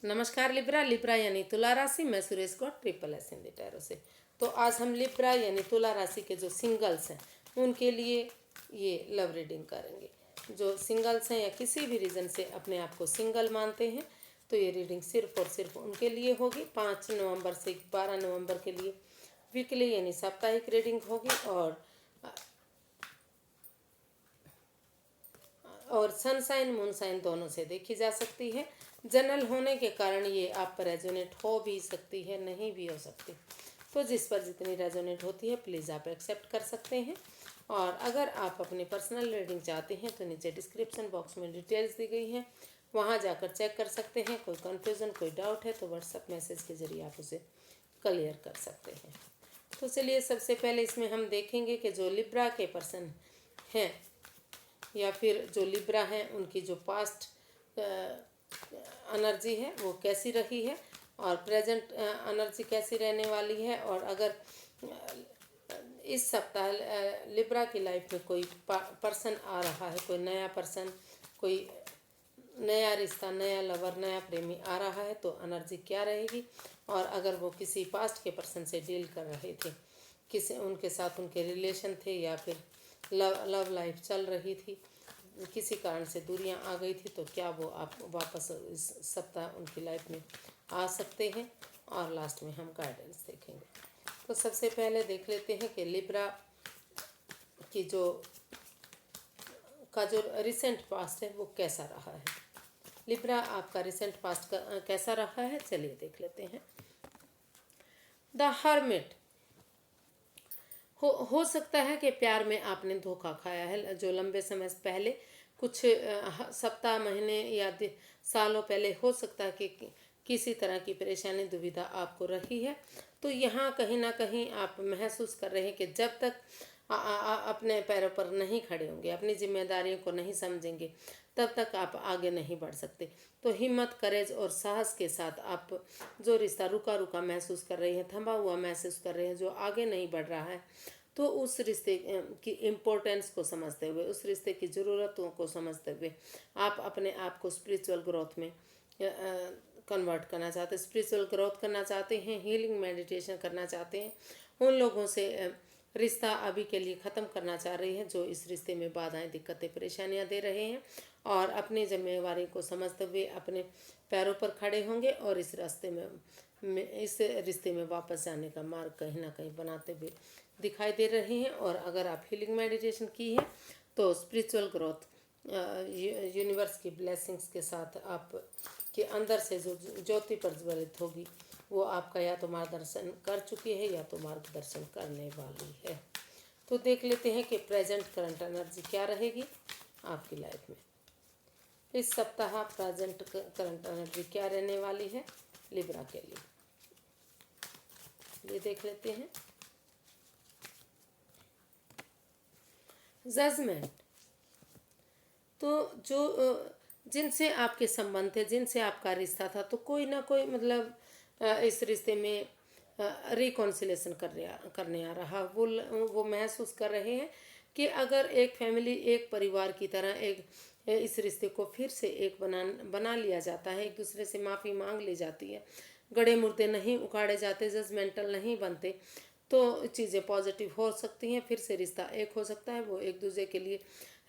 नमस्कार Libra. Libra यानी तुला राशि। मैं Suresh Gaur triple S Hindi tarot से। तो आज हम लिब्रा यानी तुला राशि के जो सिंगल्स हैं उनके लिए ये लव रीडिंग करेंगे। जो सिंगल्स हैं या किसी भी रीज़न से अपने आप को सिंगल मानते हैं तो ये रीडिंग सिर्फ और सिर्फ उनके लिए होगी। 5 नवंबर से 12 नवंबर के लिए वीकली यानी साप्ताहिक रीडिंग होगी और सनसाइन मूनसाइन दोनों से देखी जा सकती है। जनरल होने के कारण ये आप पर रेजोनेट हो भी सकती है, नहीं भी हो सकती। तो जिस पर जितनी रेजोनेट होती है प्लीज़ आप एक्सेप्ट कर सकते हैं। और अगर आप अपनी पर्सनल रीडिंग चाहते हैं तो नीचे डिस्क्रिप्शन बॉक्स में डिटेल्स दी गई हैं, वहाँ जाकर चेक कर सकते हैं। कोई कन्फ्यूज़न कोई डाउट है तो व्हाट्सएप मैसेज के ज़रिए आप उसे क्लियर कर सकते हैं। तो चलिए सबसे पहले इसमें हम देखेंगे कि जो लिब्रा के पर्सन हैं या फिर जो लिब्रा हैं उनकी जो पास्ट एनर्जी है वो कैसी रही है और प्रेजेंट एनर्जी कैसी रहने वाली है। और अगर इस सप्ताह लिब्रा की लाइफ में कोई पर्सन आ रहा है, कोई नया पर्सन, कोई नया रिश्ता, नया लवर, नया प्रेमी आ रहा है तो एनर्जी क्या रहेगी। और अगर वो किसी पास्ट के पर्सन से डील कर रहे थे, किसी उनके साथ उनके रिलेशन थे या फिर लव लाइफ चल रही थी, किसी कारण से दूरियां आ गई थी, तो क्या वो आप वापस इस सप्ताह उनकी लाइफ में आ सकते हैं। और लास्ट में हम गाइडेंस देखेंगे। तो सबसे पहले देख लेते हैं कि लिब्रा की जो रिसेंट पास्ट है वो कैसा रहा है। लिब्रा आपका रिसेंट पास्ट कैसा रहा है, चलिए देख लेते हैं। The hermit. हो सकता है कि प्यार में आपने धोखा खाया है। जो लंबे समय से पहले कुछ सप्ताह, महीने या सालों पहले हो सकता है कि किसी तरह की परेशानी, दुविधा आपको रही है। तो यहाँ कहीं ना कहीं आप महसूस कर रहे हैं कि जब तक अपने पैरों पर नहीं खड़े होंगे, अपनी जिम्मेदारियों को नहीं समझेंगे, तब तक आप आगे नहीं बढ़ सकते। तो हिम्मत, करेज और साहस के साथ आप जो रिश्ता रुका रुका महसूस कर रहे हैं, थमा हुआ महसूस कर रहे हैं, जो आगे नहीं बढ़ रहा है, तो उस रिश्ते की इम्पोर्टेंस को समझते हुए, उस रिश्ते की ज़रूरतों को समझते हुए आप अपने आप को स्पिरिचुअल ग्रोथ में कन्वर्ट करना चाहते हैं, स्पिरिचुअल ग्रोथ करना चाहते हैं, हीलिंग मेडिटेशन करना चाहते हैं। उन लोगों से रिश्ता अभी के लिए ख़त्म करना चाह रही हैं जो इस रिश्ते में बाधाएं, दिक्कतें, परेशानियां दे रहे हैं। और अपनी जिम्मेवारी को समझते हुए अपने पैरों पर खड़े होंगे और इस रिश्ते में वापस जाने का मार्ग कहीं ना कहीं बनाते हुए दिखाई दे रहे हैं। और अगर आप हीलिंग मेडिटेशन की है तो स्पिरिचुअल ग्रोथ, यूनिवर्स की ब्लेसिंग्स के साथ आप के अंदर से जो ज्योति प्रज्वलित होगी वो आपका या तो मार्गदर्शन कर चुकी है या तो मार्गदर्शन करने वाली है। तो देख लेते हैं कि प्रेजेंट करंट एनर्जी क्या रहेगी आपकी लाइफ में। इस सप्ताह प्रेजेंट करंट एनर्जी क्या रहने वाली है लिब्रा के लिए, ये देख लेते हैं। जजमेंट। तो जो जिनसे आपके संबंध थे, जिनसे आपका रिश्ता था, तो कोई ना कोई मतलब इस रिश्ते में रिकॉन्सिलेशन करने आ रहा। वो महसूस कर रहे हैं कि अगर एक फैमिली, एक परिवार की तरह एक इस रिश्ते को फिर से एक बना लिया जाता है, एक दूसरे से माफ़ी मांग ली जाती है, गड़े मुर्दे नहीं उखाड़े जाते, जजमेंटल नहीं बनते, तो चीज़ें पॉजिटिव हो सकती हैं। फिर से रिश्ता एक हो सकता है। वो एक दूसरे के लिए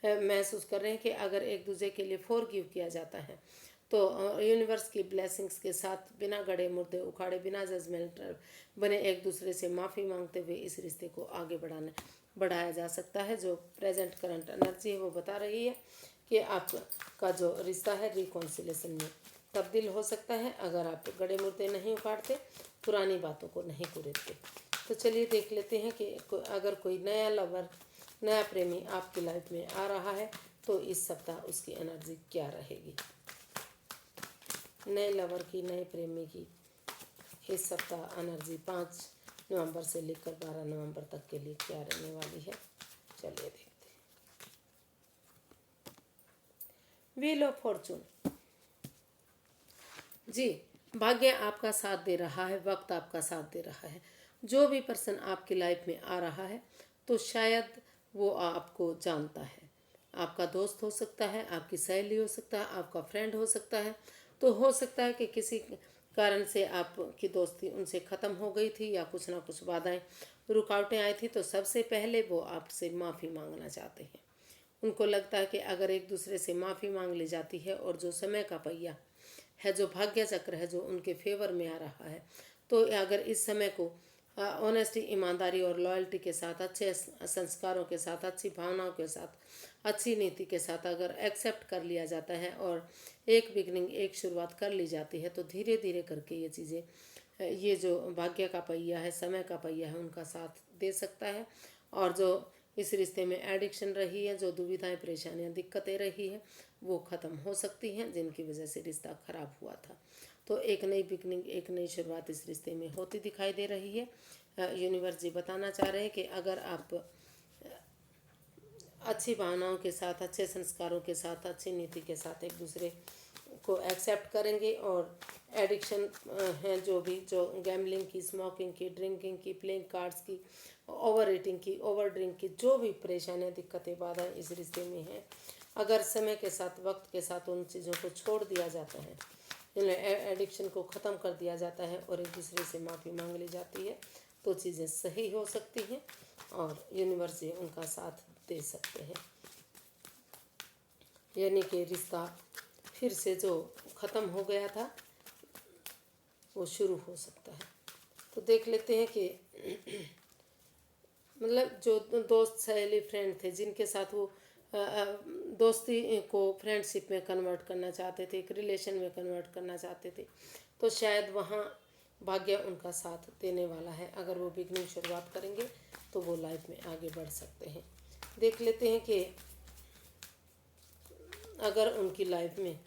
महसूस कर रहे हैं कि अगर एक दूसरे के लिए फॉरगिव किया जाता है तो यूनिवर्स की ब्लेसिंग्स के साथ बिना गड़े मुर्दे उखाड़े, बिना जजमेंटल बने, एक दूसरे से माफ़ी मांगते हुए इस रिश्ते को आगे बढ़ाया जा सकता है। जो प्रेजेंट करंट एनर्जी है वो बता रही है कि आपका जो रिश्ता है रिकॉन्सिलेशन में तब्दील हो सकता है अगर आप गड़े मुर्दे नहीं उखाड़ते, पुरानी बातों को नहीं कुरेदते। तो चलिए देख लेते हैं कि अगर कोई नया लवर, नया प्रेमी आपकी लाइफ में आ रहा है तो इस सप्ताह उसकी एनर्जी क्या रहेगी। नए लवर की, नए प्रेमी की इस सप्ताह एनर्जी 5 नवंबर से लेकर 12 नवंबर तक के लिए क्या रहने वाली है, चलिए देखते हैं। Wheel of Fortune. जी, भाग्य आपका साथ दे रहा है, वक्त आपका साथ दे रहा है। जो भी पर्सन आपकी लाइफ में आ रहा है तो शायद वो आपको जानता है। आपका दोस्त हो सकता है, आपकी सहेली हो सकता है, आपका फ्रेंड हो सकता है, तो हो सकता है कि किसी कारण से आपकी दोस्ती उनसे ख़त्म हो गई थी या कुछ ना कुछ बाधाएं रुकावटें आई थी, तो सबसे पहले वो आपसे माफ़ी मांगना चाहते हैं। उनको लगता है कि अगर एक दूसरे से माफ़ी मांग ली जाती है और जो समय का पहिया है, जो भाग्य चक्र है, जो उनके फेवर में आ रहा है, तो अगर इस समय को ऑनेस्टी, ईमानदारी और लॉयल्टी के साथ, अच्छे संस्कारों के साथ, अच्छी भावनाओं के साथ, अच्छी नीति के साथ अगर एक्सेप्ट कर लिया जाता है और एक बिगनिंग, एक शुरुआत कर ली जाती है, तो धीरे धीरे करके ये चीज़ें, ये जो भाग्य का पहिया है, समय का पहिया है, उनका साथ दे सकता है। और जो इस रिश्ते में एडिक्शन रही है, जो दुविधाएं, परेशानियां, दिक्कतें रही है, वो ख़त्म हो सकती हैं, जिनकी वजह से रिश्ता खराब हुआ था। तो एक नई बिगनिंग, एक नई शुरुआत इस रिश्ते में होती दिखाई दे रही है। यूनिवर्स जी बताना चाह रहे हैं कि अगर आप अच्छी भावनाओं के साथ, अच्छे संस्कारों के साथ, अच्छी नीति के साथ एक दूसरे को एक्सेप्ट करेंगे और एडिक्शन हैं जो भी, जो गैम्बलिंग की, स्मोकिंग की, ड्रिंकिंग की, प्लेइंग कार्ड्स की, ओवर ईटिंग की, ओवर ड्रिंक की, जो भी परेशानियां, दिक्कतें, बाधाएं इस रिश्ते में हैं, अगर समय के साथ, वक्त के साथ उन चीज़ों को छोड़ दिया जाता है, एडिक्शन को ख़त्म कर दिया जाता है और एक दूसरे से माफ़ी मांग ली जाती है, तो चीज़ें सही हो सकती हैं और यूनिवर्स ये उनका साथ दे सकते हैं। यानी कि रिश्ता फिर से जो ख़त्म हो गया था वो शुरू हो सकता है। तो देख लेते हैं कि मतलब जो दोस्त, सहेली, फ्रेंड थे, जिनके साथ वो दोस्ती को फ्रेंडशिप में कन्वर्ट करना चाहते थे, एक रिलेशन में कन्वर्ट करना चाहते थे, तो शायद वहाँ भाग्य उनका साथ देने वाला है। अगर वो बिगनिंग शुरुआत करेंगे तो वो लाइफ में आगे बढ़ सकते हैं। देख लेते हैं कि अगर उनकी लाइफ में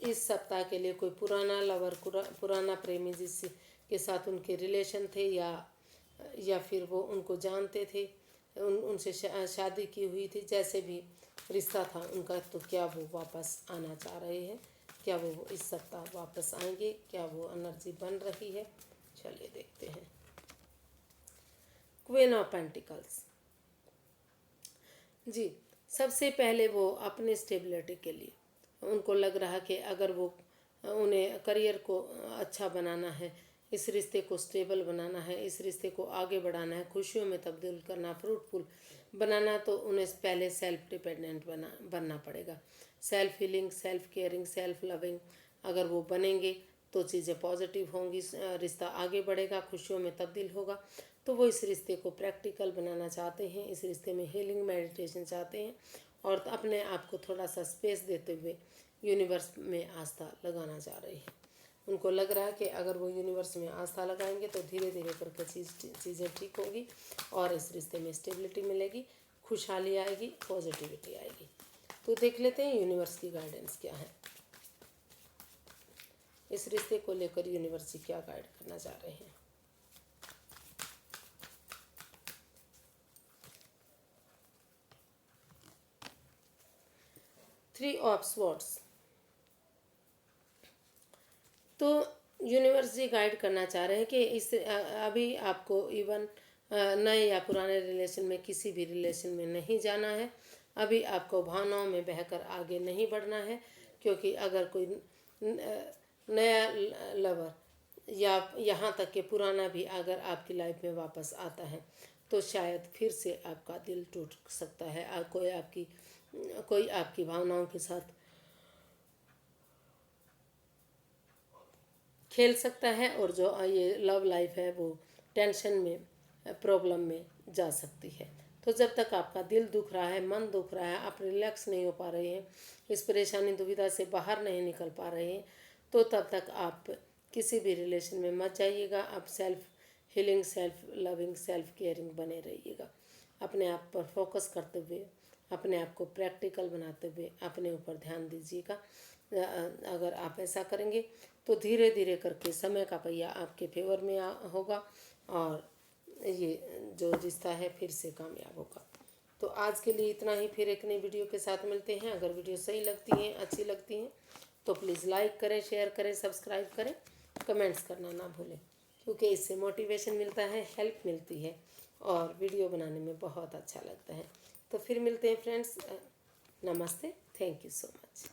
इस सप्ताह के लिए कोई पुराना लवर, पुराना प्रेमी जिसके साथ उनके रिलेशन थे, या फिर वो उनको जानते थे, उनसे शादी की हुई थी, जैसे भी रिश्ता था उनका, तो क्या वो वापस आना चाह रहे हैं, क्या वो इस सप्ताह वापस आएंगे, क्या वो एनर्जी बन रही है, चलिए देखते हैं। क्वीन ऑफ पेंटिकल्स जी, सबसे पहले वो अपने स्टेबिलिटी के लिए, उनको लग रहा कि अगर वो, उन्हें करियर को अच्छा बनाना है, इस रिश्ते को स्टेबल बनाना है, इस रिश्ते को आगे बढ़ाना है, खुशियों में तब्दील करना, फ्रूटफुल बनाना, तो उन्हें पहले सेल्फ डिपेंडेंट बनना पड़ेगा। Self healing, self caring, self loving अगर वो बनेंगे तो चीज़ें पॉजिटिव होंगी, रिश्ता आगे बढ़ेगा, खुशियों में तब्दील होगा। तो वो इस रिश्ते को प्रैक्टिकल बनाना चाहते हैं, इस रिश्ते में हीलिंग मेडिटेशन चाहते हैं और अपने आप को थोड़ा सा स्पेस देते हुए यूनिवर्स में आस्था लगाना चाह रहे हैं। उनको लग रहा है कि अगर वो यूनिवर्स में आस्था लगाएंगे तो धीरे धीरे करके चीज़ें ठीक होगी और इस रिश्ते में स्टेबिलिटी मिलेगी, खुशहाली आएगी, पॉजिटिविटी आएगी। तो देख लेते हैं यूनिवर्स की गाइडेंस क्या है, इस रिश्ते को लेकर यूनिवर्स क्या गाइड करना चाह रहे हैं। थ्री ऑफ स्वॉर्ड्स, तो यूनिवर्स जी गाइड करना चाह रहे हैं कि इस अभी आपको इवन नए या पुराने रिलेशन में, किसी भी रिलेशन में नहीं जाना है। अभी आपको भावनाओं में बहकर आगे नहीं बढ़ना है, क्योंकि अगर कोई नया लवर या यहाँ तक कि पुराना भी अगर आपकी लाइफ में वापस आता है तो शायद फिर से आपका दिल टूट सकता है। कोई आपकी भावनाओं के साथ खेल सकता है और जो ये लव लाइफ है वो टेंशन में, प्रॉब्लम में जा सकती है। तो जब तक आपका दिल दुख रहा है, मन दुख रहा है, आप रिलैक्स नहीं हो पा रहे हैं, इस परेशानी, दुविधा से बाहर नहीं निकल पा रहे हैं, तो तब तक आप किसी भी रिलेशन में मत जाइएगा। आप self healing, self loving, self caring बने रहिएगा। अपने आप पर फोकस करते हुए, अपने आप को प्रैक्टिकल बनाते हुए अपने ऊपर ध्यान दीजिएगा। अगर आप ऐसा करेंगे तो धीरे धीरे करके समय का पहिया आपके फेवर में होगा और ये जो रिश्ता है फिर से कामयाब होगा। तो आज के लिए इतना ही, फिर एक नई वीडियो के साथ मिलते हैं। अगर वीडियो सही लगती हैं, अच्छी लगती हैं तो प्लीज़ लाइक करें, शेयर करें, सब्सक्राइब करें, कमेंट्स करना ना भूलें, क्योंकि इससे मोटिवेशन मिलता है, हेल्प मिलती है और वीडियो बनाने में बहुत अच्छा लगता है। तो फिर मिलते हैं फ्रेंड्स, नमस्ते, थैंक यू सो मच।